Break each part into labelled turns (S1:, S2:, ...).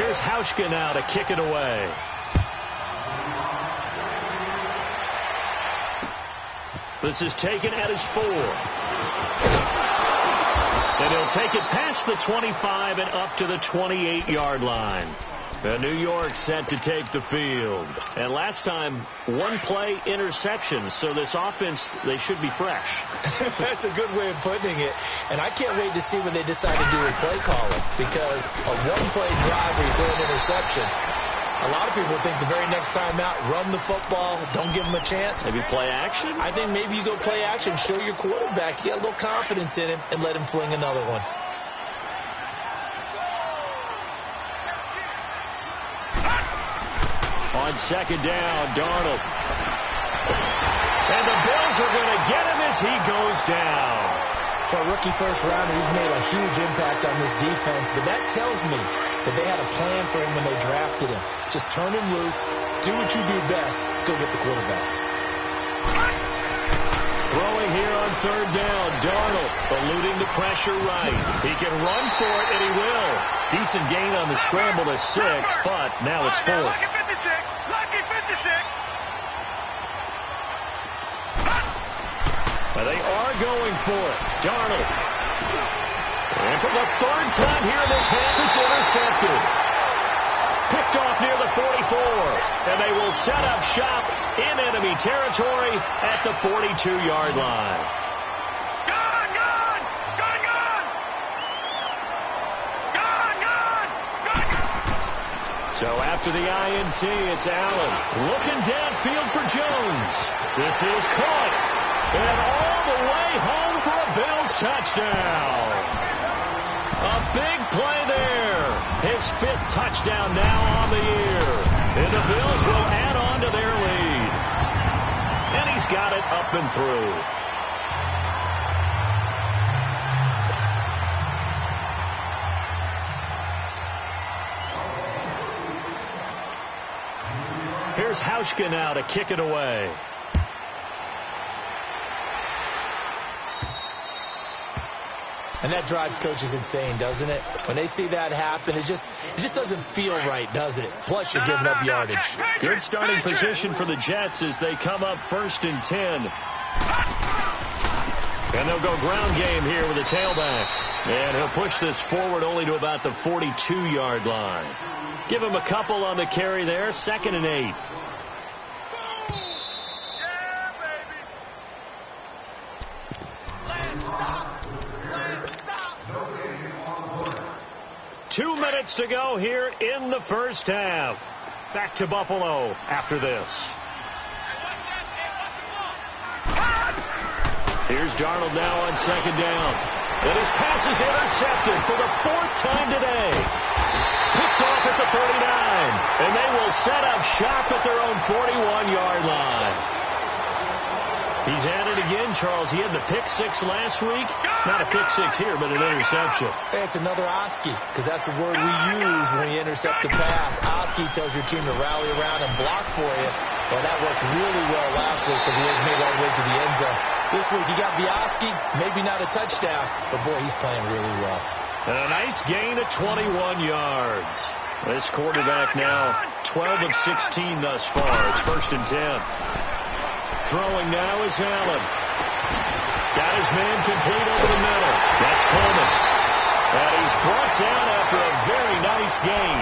S1: Here's Hauschka now to kick it away. This is taken at his 4. And he'll take it past the 25 and up to the 28-yard line. New York set to take the field. And last time, one-play interception. So this offense, they should be fresh.
S2: That's a good way of putting it. And I can't wait to see what they decide to do with play calling. Because a one-play drive where you throw an interception, a lot of people think the very next time out, run the football, don't give them a chance.
S1: Maybe play action?
S2: I think maybe you go play action, show your quarterback, you got a little confidence in him, and let him fling another one.
S1: On second down, Darnold. And the Bills are going to get him as he goes down.
S2: For a rookie first rounder, he's made a huge impact on this defense, but that tells me that they had a plan for him when they drafted him. Just turn him loose, do what you do best, go get the quarterback.
S1: Throwing here on third down, Darnold eluding the pressure right. He can run for it, and he will. Decent gain on the scramble to 6, but now it's 4th.
S3: Lucky 56. Lucky 56.
S1: They are going for it. Darnold. And for the third time here in this half, it's intercepted. Picked off near the 44. And they will set up shop in enemy territory at the 42-yard line.
S3: Gone, gone! Gone, gone! Gone, gone! Gone, gone!
S1: So after the INT, it's Allen. Looking downfield for Jones. This is caught. And all the way home for a Bills touchdown. A big play there. His 5th touchdown now on the year. And the Bills will add on to their lead. And he's got it up and through. Here's Hauschka now to kick it away.
S2: And that drives coaches insane, doesn't it? When they see that happen, it just doesn't feel right, does it? Plus, you're giving up yardage.
S1: Good starting position for the Jets as they come up 1st and 10. And they'll go ground game here with a tailback. And he'll push this forward only to about the 42-yard line. Give him a couple on the carry there. 2nd and 8. 2 minutes to go here in the first half. Back to Buffalo after this. Here's Darnold now on second down. And his pass is intercepted for the 4th time today. Picked off at the 39. And they will set up shop at their own 41-yard line. He's at it again, Charles. He had the pick 6 last week. Not a pick 6 here, but an interception.
S2: Hey, it's another Oski, because that's the word we use when you intercept a pass. Oski tells your team to rally around and block for you. Well, that worked really well last week because he was made all the way to the end zone. This week, he got the Oski, maybe not a touchdown, but boy, he's playing really well.
S1: And a nice gain of 21 yards. This quarterback now 12 of 16 thus far. It's 1st and 10. Throwing now is Allen. Got his man complete over the middle. That's Coleman. And he's brought down after a very nice gain.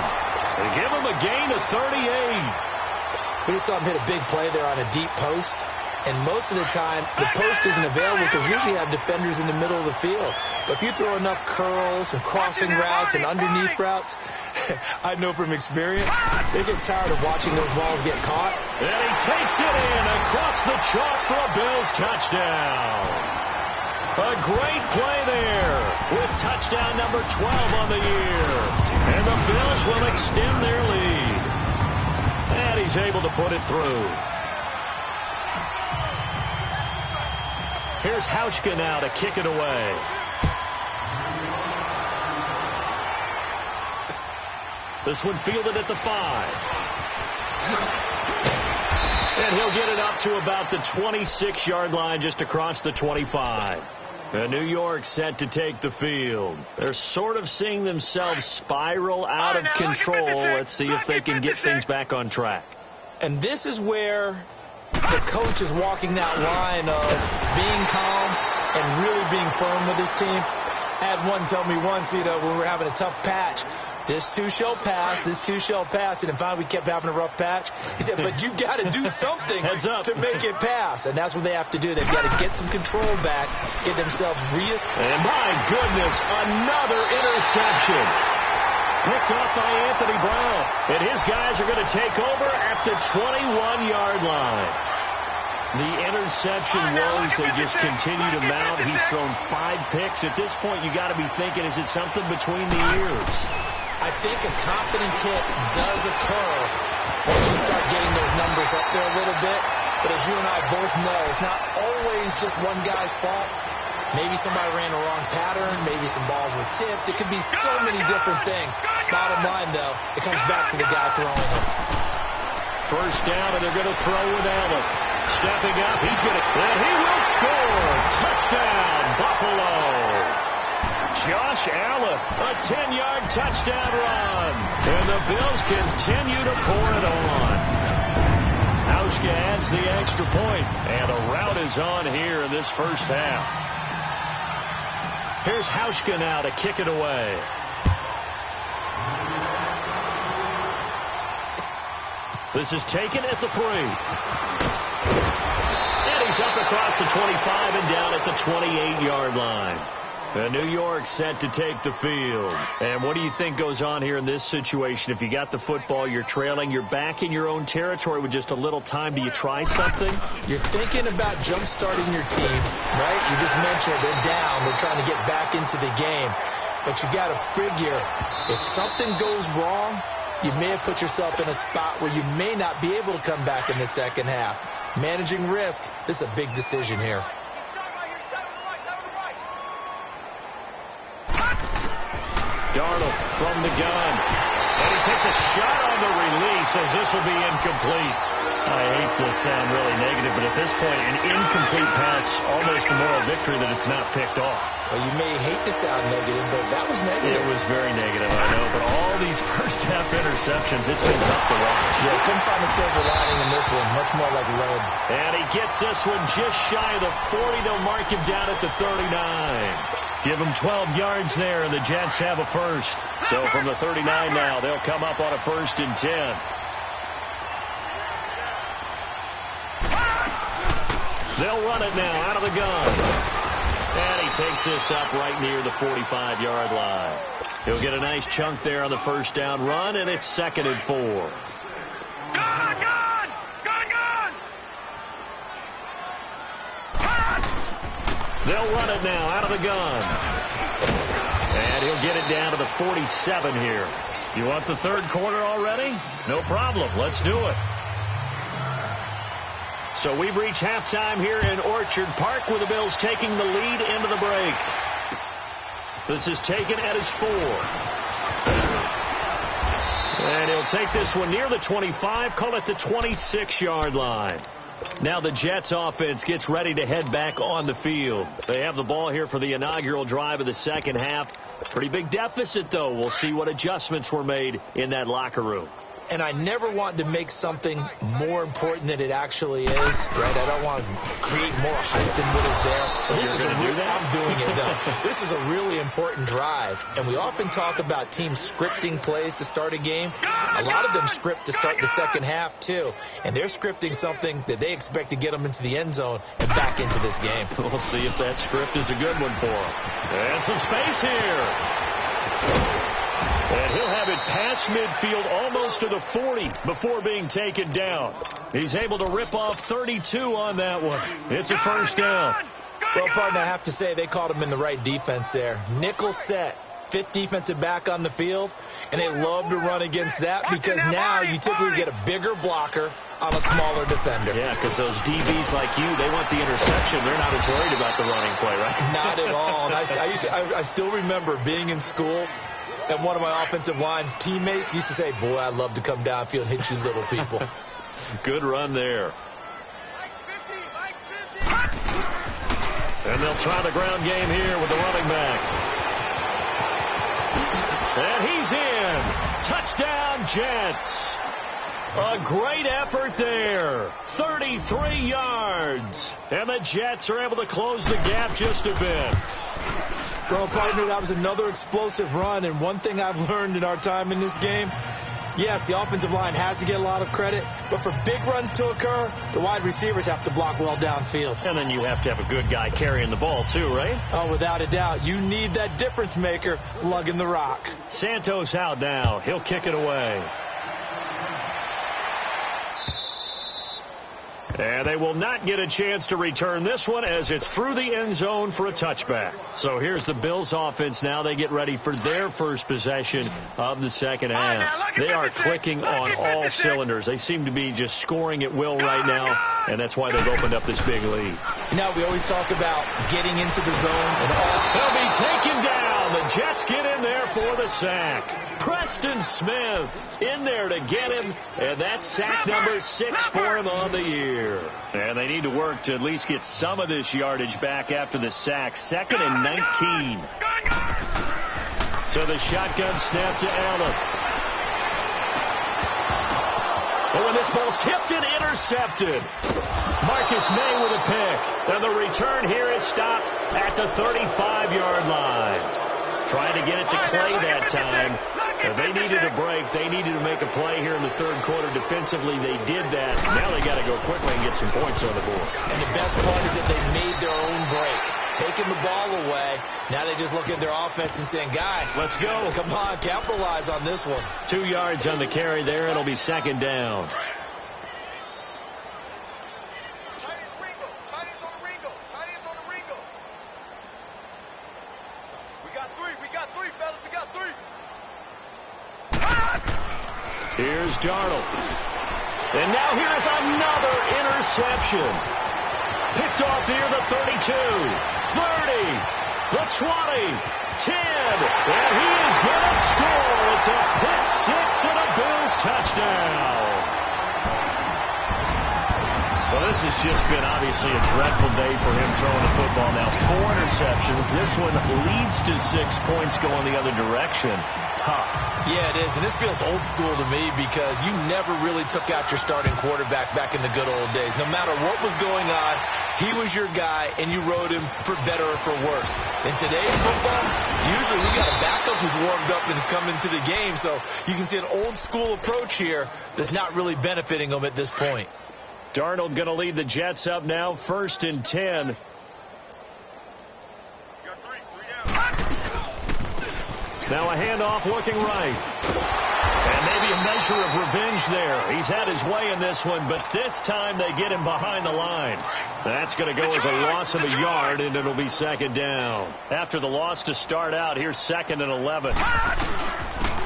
S1: They give him a gain of 38.
S2: We just saw him hit a big play there on a deep post. And most of the time, the post isn't available because usually you have defenders in the middle of the field. But if you throw enough curls and crossing routes and underneath routes, I know from experience, they get tired of watching those balls get caught.
S1: And he takes it in across the chalk for a Bills touchdown. A great play there with touchdown number 12 on the year. And the Bills will extend their lead. And he's able to put it through. Here's Hauschka now to kick it away. This one fielded at the 5. And he'll get it up to about the 26-yard line just across the 25. And New York set to take the field. They're sort of seeing themselves spiral out of control. Let's see if they can get things back on track.
S2: And this is where the coach is walking that line of being calm and really being firm with his team. I had one tell me once, when we were having a tough patch, this too shall pass, this too shall pass. And finally we kept having a rough patch. He said, but you've got to do something to make it pass. And that's what they have to do. They've got to get some control back, get themselves real.
S1: And my goodness, another interception. Picked off by Anthony Brown. And his guys are going to take over at the 21-yard line. The interception woes, they just continue to mount. He's thrown 5 picks. At this point, you got to be thinking, is it something between the ears?
S2: I think a confidence hit does occur once you start getting those numbers up there a little bit. But as you and I both know, it's not always just one guy's fault. Maybe somebody ran a wrong pattern. Maybe some balls were tipped. It could be so many different things. Bottom line, though, it comes back to the guy throwing them.
S1: First down, and they're going to throw with Allen. Stepping up, he's going to, and he will score. Touchdown, Buffalo. Josh Allen, a 10-yard touchdown run. And the Bills continue to pour it on. Hauschka adds the extra point, and the route is on here in this first half. Here's Hauschka now to kick it away. This is taken at the 3. And he's up across the 25 and down at the 28-yard line. And New York set to take the field. And what do you think goes on here in this situation? If you got the football, you're trailing, you're back in your own territory with just a little time. Do you try something?
S2: You're thinking about jump-starting your team, right? You just mentioned it. They're down. They're trying to get back into the game. But you got to figure, if something goes wrong, you may have put yourself in a spot where you may not be able to come back in the second half. Managing risk, this is a big decision here.
S1: Darnold from the gun. And he takes a shot on the release as this will be incomplete. I hate to sound really negative, but at this point, an incomplete pass, almost a moral victory that it's not picked off.
S2: Well, you may hate to sound negative, but that was negative.
S1: It was very negative, I know. But all these first-half interceptions, it's been tough to watch.
S2: Yeah, couldn't find a silver lining in this one. Much more like lead.
S1: And he gets this one just shy of the 40. They'll mark him down at the 39. Give him 12 yards there, and the Jets have a first. So from the 39 now, they'll come up on a 1st and 10. They'll run it now out of the gun. And he takes this up right near the 45-yard line. He'll get a nice chunk there on the first down run, and it's 2nd and 4.
S3: Gun!
S1: They'll run it now out of the gun. And he'll get it down to the 47 here. You want the third quarter already? No problem. Let's do it. So we've reached halftime here in Orchard Park with the Bills taking the lead into the break. This is taken at his 4. And he'll take this one near the 25, call it the 26-yard line. Now the Jets offense gets ready to head back on the field. They have the ball here for the inaugural drive of the second half. Pretty big deficit, though. We'll see what adjustments were made in that locker room.
S2: And I never want to make something more important than it actually is, right? I don't want to create more hype than what is there. I'm doing it, though. This is a really important drive. And we often talk about teams scripting plays to start a game. A lot of them script to start the second half, too. And they're scripting something that they expect to get them into the end zone and back into this game.
S1: We'll see if that script is a good one for them. And some space here. And he'll have it past midfield almost to the 40 before being taken down. He's able to rip off 32 on that one. It's a first down.
S2: Well, partner, I have to say they called him in the right defense there. Nickel set, 5th defensive back on the field, and they love to run against that because now you typically get a bigger blocker on a smaller defender.
S1: Yeah, because those DBs like you, they want the interception. They're not as worried about the running play, right?
S2: Not at all. And I still remember being in school, and one of my offensive line teammates used to say, boy, I'd love to come downfield and hit you little people.
S1: Good run there. And And they'll try the ground game here with the running back. And he's in. Touchdown, Jets. A great effort there. 33 yards. And the Jets are able to close the gap just a bit.
S2: Well, partner, that was another explosive run. And one thing I've learned in our time in this game, yes, the offensive line has to get a lot of credit, but for big runs to occur, the wide receivers have to block well downfield.
S1: And then you have to have a good guy carrying the ball too, right?
S2: Oh, without a doubt. You need that difference maker lugging the rock.
S1: Santos out now. He'll kick it away. And they will not get a chance to return this one as it's through the end zone for a touchback. So here's the Bills offense now. They get ready for their first possession of the second half. They are clicking on all cylinders. They seem to be just scoring at will right now, and that's why they've opened up this big lead.
S2: You know, we always talk about getting into the zone. And
S1: they'll be taken down. The Jets get in there for the sack. Preston Smith in there to get him, and that's sack number 6 for him on the year. And they need to work to at least get some of this yardage back after the sack. 2nd and 19. So the shotgun snap to Allen. Oh, and this ball's tipped and intercepted. Marcus May with a pick. And the return here is stopped at the 35-yard line. Trying to get it to Clay that time. They needed a break. They needed to make a play here in the third quarter. Defensively, they did that. Now they got to go quickly and get some points on the board.
S2: And the best part is that they made their own break. Taking the ball away. Now they just look at their offense and saying, guys,
S1: let's go.
S2: Come on, capitalize on this one.
S1: 2 yards on the carry there. It'll be 2nd down. Here's Darnold. And now here's another interception. Picked off here, the 32, 30, the 20, 10. And he is going to score. It's a pick 6 and a Bills touchdown. Well, this has just been obviously a dreadful day for him throwing the football. Now 4 interceptions. This one leads to 6 points going the other direction. Tough.
S2: Yeah, it is. And this feels old school to me because you never really took out your starting quarterback back in the good old days. No matter what was going on, he was your guy, and you rode him for better or for worse. In today's football, usually we got a backup who's warmed up and is coming to the game. So you can see an old school approach here that's not really benefiting them at this point.
S1: Darnold going to lead the Jets up now, 1st and 10. Now a handoff looking right. And maybe a measure of revenge there. He's had his way in this one, but this time they get him behind the line. That's going to go as a loss of a yard, and it'll be 2nd down. After the loss to start out, here's 2nd and 11.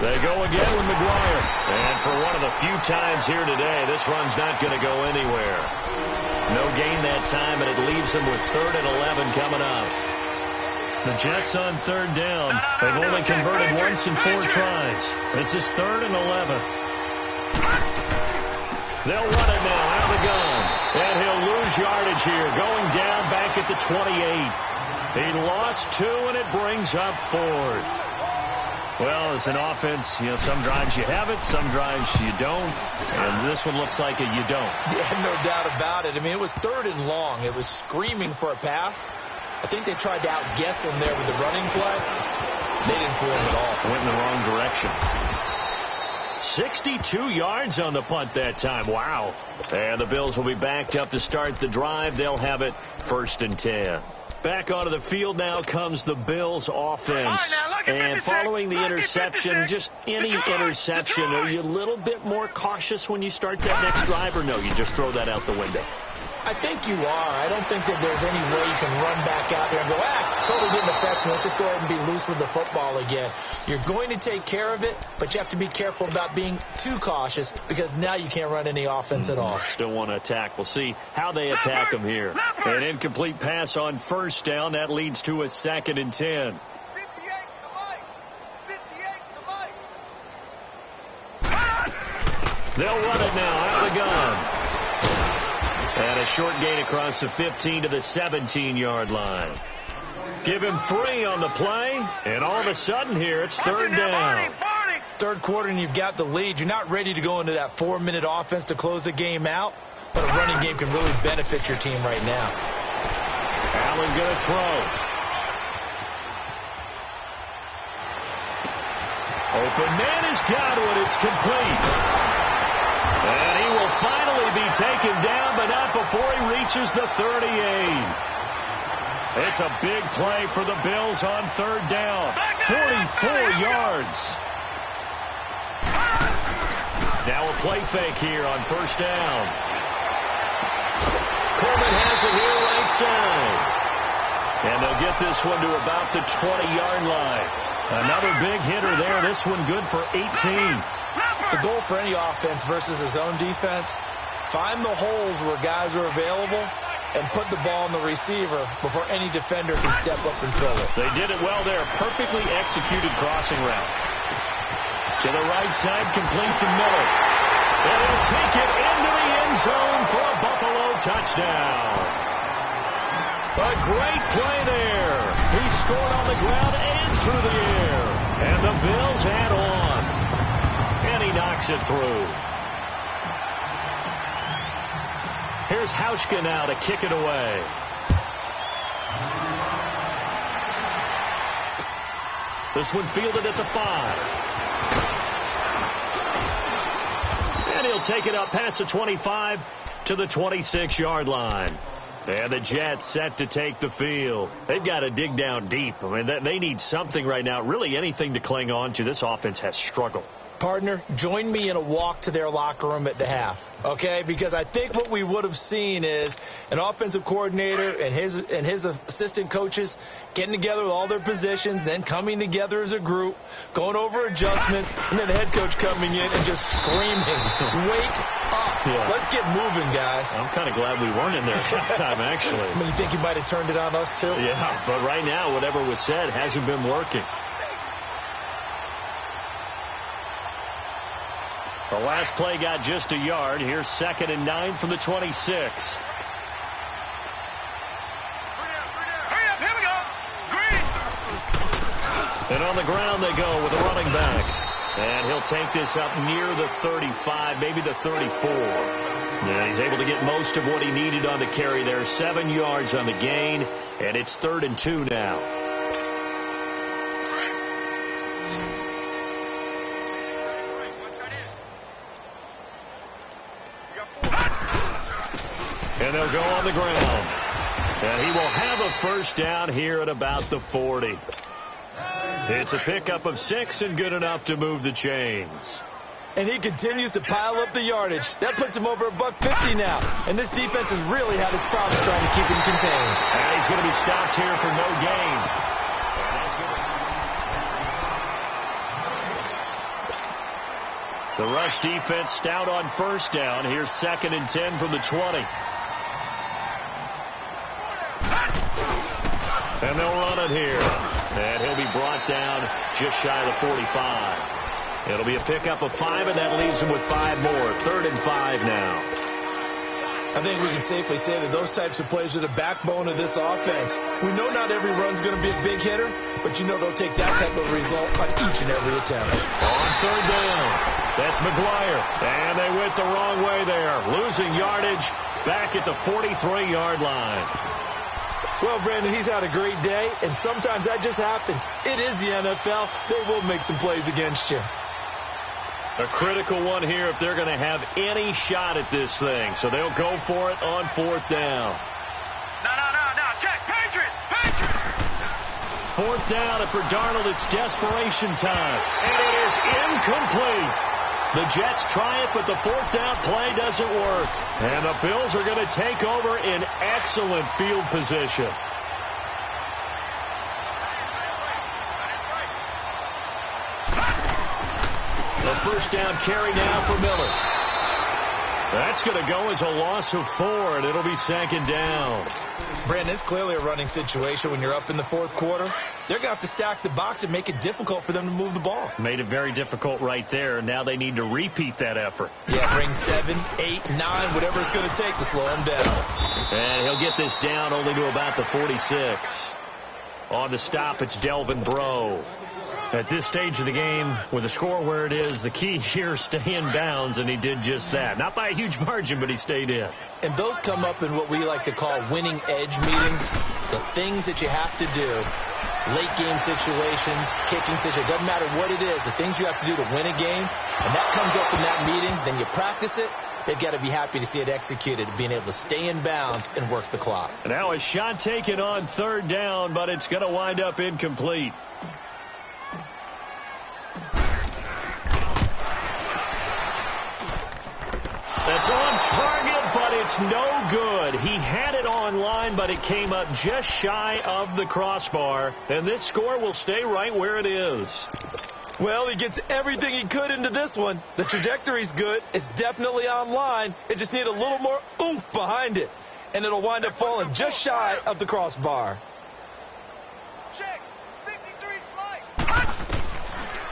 S1: They go again with McGuire. And for one of the few times here today, this run's not going to go anywhere. No gain that time, and it leaves them with 3rd and 11 coming up. The Jets on 3rd down. They've only converted once in 4 tries. This is 3rd and 11. They'll run it now out of the gun. And he'll lose yardage here. Going down back at the 28. He lost 2, and it brings up 4th. Well, as an offense, some drives you have it, some drives you don't. And this one looks like you don't.
S2: Yeah, no doubt about it. I mean, it was 3rd and long. It was screaming for a pass. I think they tried to outguess him there with the running play. They didn't fool him at all.
S1: Went in the wrong direction. 62 yards on the punt that time. Wow. And the Bills will be back up to start the drive. They'll have it 1st and 10. Back onto the field now comes the Bills offense. And following the interception, just any interception, are you a little bit more cautious when you start that next drive, or no, you just throw that out the window?
S2: I think you are. I don't think that there's any way you can run back out there and go, totally didn't affect me. Let's just go ahead and be loose with the football again. You're going to take care of it, but you have to be careful about being too cautious because now you can't run any offense at all.
S1: Still want to attack. We'll see how they attack them here. An incomplete pass on 1st down. That leads to a 2nd and 10. They'll run it now out of the gun. And a short gain across the 15 to the 17-yard line. Give him 3 on the play, and all of a sudden here it's third down.
S2: Third quarter and you've got the lead. You're not ready to go into that 4-minute offense to close the game out, but a running game can really benefit your team right now.
S1: Allen going to throw. Open man is Godwin. It's complete. And he will finally be taken down, but not before he reaches the 38. It's a big play for the Bills on third down. 44 yards. Now a play fake here on first down. Coleman has it here right side. And they'll get this one to about the 20-yard line. Another big hitter there. This one good for 18.
S2: The goal for any offense versus a zone defense, find the holes where guys are available and put the ball on the receiver before any defender can step up and fill it.
S1: They did it well there. Perfectly executed crossing route. To the right side, complete to Miller. And he'll take it into the end zone for a Buffalo touchdown. A great play there. He scored on the ground and through the air. And the Bills had on. And he knocks it through. Here's Hauschka now to kick it away. This one fielded at the 5. And he'll take it up past the 25 to the 26-yard line. And the Jets set to take the field. They've got to dig down deep. I mean, they need something right now, really anything to cling on to. This offense has struggled.
S2: Partner, join me in a walk to their locker room at the half, okay? Because I think what we would have seen is an offensive coordinator and his assistant coaches getting together with all their positions, then coming together as a group, going over adjustments, and then the head coach coming in and just screaming, "Wake up! Yeah. Let's get moving, guys."
S1: I'm kind of glad we weren't in there at that time, actually.
S2: I mean, you think you might have turned it on us too?
S1: Yeah, but right now, whatever was said hasn't been working. The last play got just a yard. Here's 2nd and 9 from the 26.
S3: Here we go. Green.
S1: And on the ground they go with a running back. And he'll take this up near the 35, maybe the 34. And he's able to get most of what he needed on the carry there. 7 yards on the gain. And it's 3rd and 2 now. And they'll go on the ground. And he will have a first down here at about the 40. It's a pickup of 6 and good enough to move the chains.
S2: And he continues to pile up the yardage. That puts him over $150 now. And this defense has really had his problems trying to keep him contained.
S1: And he's going to be stopped here for no gain. The rush defense stout on first down. Here's 2nd and 10 from the 20. And they'll run it here. And he'll be brought down just shy of the 45. It'll be a pickup of 5, and that leaves him with 5 more. 3rd and 5 now.
S2: I think we can safely say that those types of plays are the backbone of this offense. We know not every run's going to be a big hitter, but you know they'll take that type of result on each and every attempt.
S1: On 3rd down, that's McGuire. And they went the wrong way there. Losing yardage back at the 43-yard line.
S2: Well, Brandon, he's had a great day, and sometimes that just happens. It is the NFL. They will make some plays against you.
S1: A critical one here if they're going to have any shot at this thing. So they'll go for it on 4th down.
S3: No. Check. Patriot.
S1: 4th down, and for Darnold, it's desperation time. And it is incomplete. The Jets try it, but the 4th down play doesn't work. And the Bills are going to take over in excellent field position. The first down carry now for Miller. That's going to go as a loss of 4, and it'll be second down.
S2: Brandon, it's clearly a running situation when you're up in the fourth quarter. They're going to have to stack the box and make it difficult for them to move the ball.
S1: Made it very difficult right there. Now they need to repeat that effort.
S2: Yeah, bring 7, 8, 9, whatever it's going to take to slow him down.
S1: And he'll get this down only to about the 46. On the stop, it's Delvin Breaux. At this stage of the game, with the score where it is, the key here, stay in bounds, and he did just that. Not by a huge margin, but he stayed in.
S2: And those come up in what we like to call winning edge meetings. The things that you have to do, late game situations, kicking situations, doesn't matter what it is, the things you have to do to win a game, and that comes up in that meeting, then you practice it. They've got to be happy to see it executed, being able to stay in bounds and work the clock.
S1: Now a shot taken on third down, but it's going to wind up incomplete. That's on target, but it's no good. He had it on line, but it came up just shy of the crossbar, and this score will stay right where it is.
S2: Well, he gets everything he could into this one. The trajectory's good. It's definitely on line. It just needs a little more oomph behind it, and it'll wind up falling just shy of the crossbar.
S3: Check. 53 flight.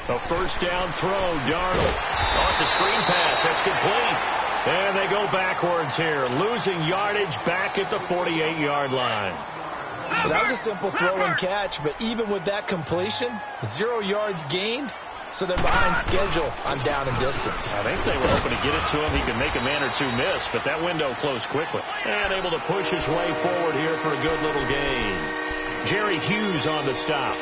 S1: A first down throw, Darnold. Oh, it's a screen pass. That's complete. And they go backwards here, losing yardage back at the 48-yard line.
S2: Well, that was a simple throw and catch, but even with that completion, 0 yards gained, so they're behind schedule on down and distance.
S1: I think they were hoping to get it to him. He could make a man or two miss, but that window closed quickly. And able to push his way forward here for a good little gain. Jerry Hughes on the stop.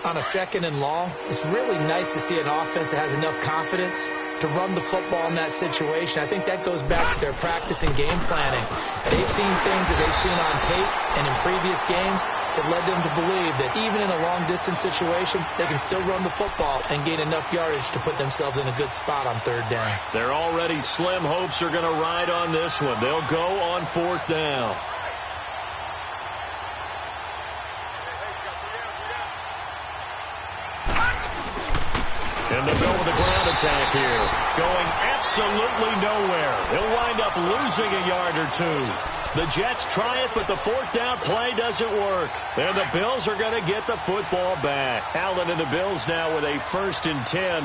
S2: On a second and long, it's really nice to see an offense that has enough confidence to run the football in that situation. I think that goes back to their practice and game planning. They've seen things that they've seen on tape and in previous games that led them to believe that even in a long-distance situation, they can still run the football and gain enough yardage to put themselves in a good spot on third down.
S1: Their already slim hopes are going to ride on this one. They'll go on fourth down. And they'll go with a ground attack here. Going absolutely nowhere. He'll wind up losing a yard or two. The Jets try it, but the fourth down play doesn't work. And the Bills are going to get the football back. Allen and the Bills now with a 1st and 10.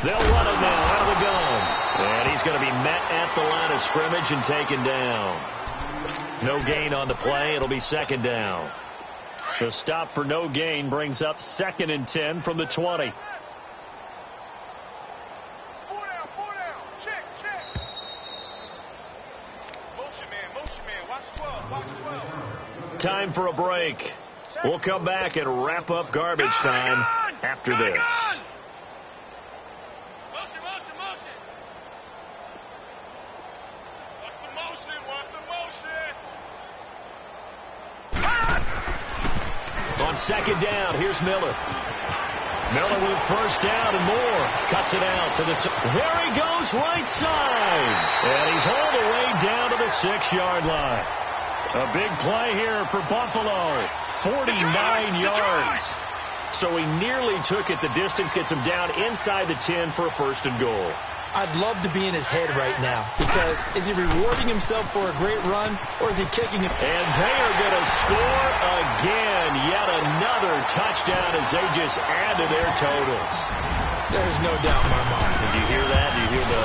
S1: They'll run it now out of the gun. And he's going to be met at the line of scrimmage and taken down. No gain on the play. It'll be second down. The stop for no gain brings up 2nd and 10 from the 20.
S3: 4 down. Check. Motion man. Watch 12.
S1: Time for a break. We'll come back and wrap up garbage time after this. On second down, here's Miller. Miller with first down and more. Cuts it out to the... There he goes, right side. And he's all the way down to the 6-yard line. A big play here for Buffalo. 49 yards. So he nearly took it the distance, gets him down inside the 10 for a 1st and goal.
S2: I'd love to be in his head right now, because is he rewarding himself for a great run, or is he kicking it?
S1: And they are going to score again. Yet another touchdown as they just add to their totals.
S2: There's no doubt in my mind.
S1: Did you hear that? Did you hear the...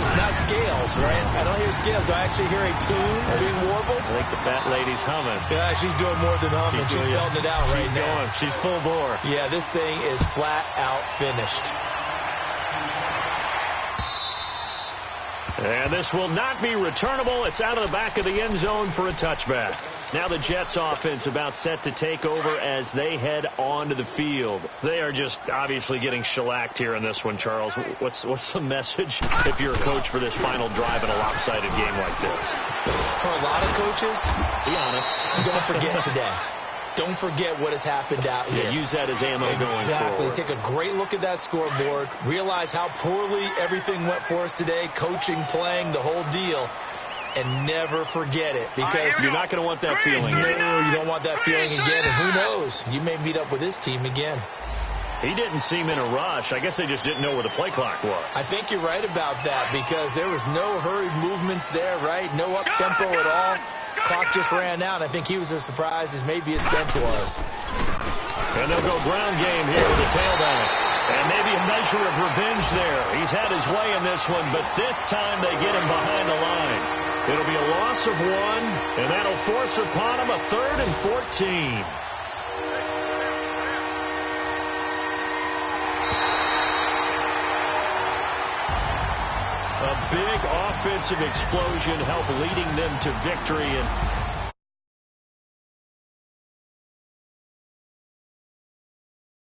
S2: It's not scales, right? I don't hear scales. Do I actually hear a tune being warbled?
S1: I think the fat lady's humming.
S2: Yeah, she's doing more than humming. She's belting it out right now.
S1: She's going. She's full bore.
S2: Yeah, this thing is flat out finished.
S1: And this will not be returnable. It's out of the back of the end zone for a touchback. Now the Jets offense about set to take over as they head onto the field. They are just obviously getting shellacked here in this one, Charles. What's the message if you're a coach for this final drive in a lopsided game like this?
S2: For a lot of coaches,
S1: be honest,
S2: don't forget today. Don't forget what has happened out here.
S1: Yeah, use that as ammo going forward.
S2: Exactly. Take a great look at that scoreboard. Realize how poorly everything went for us today. Coaching, playing, the whole deal. and never forget it, because
S1: you're not going to want that feeling.
S2: No, you don't want that feeling again, and who knows, you may meet up with this team again.
S1: He didn't seem in a rush. I guess they just didn't know where the play clock was.
S2: I think you're right about that, because there was no hurried movements there, right? No up-tempo at all. Clock just ran out. I think he was as surprised as maybe his bench was.
S1: And they'll go ground game here with the tailback. And maybe a measure of revenge there. He's had his way in this one, but this time they get him behind the line. It'll be a loss of 1, and that'll force upon him a 3rd and 14. A big offensive explosion helped leading them to victory, and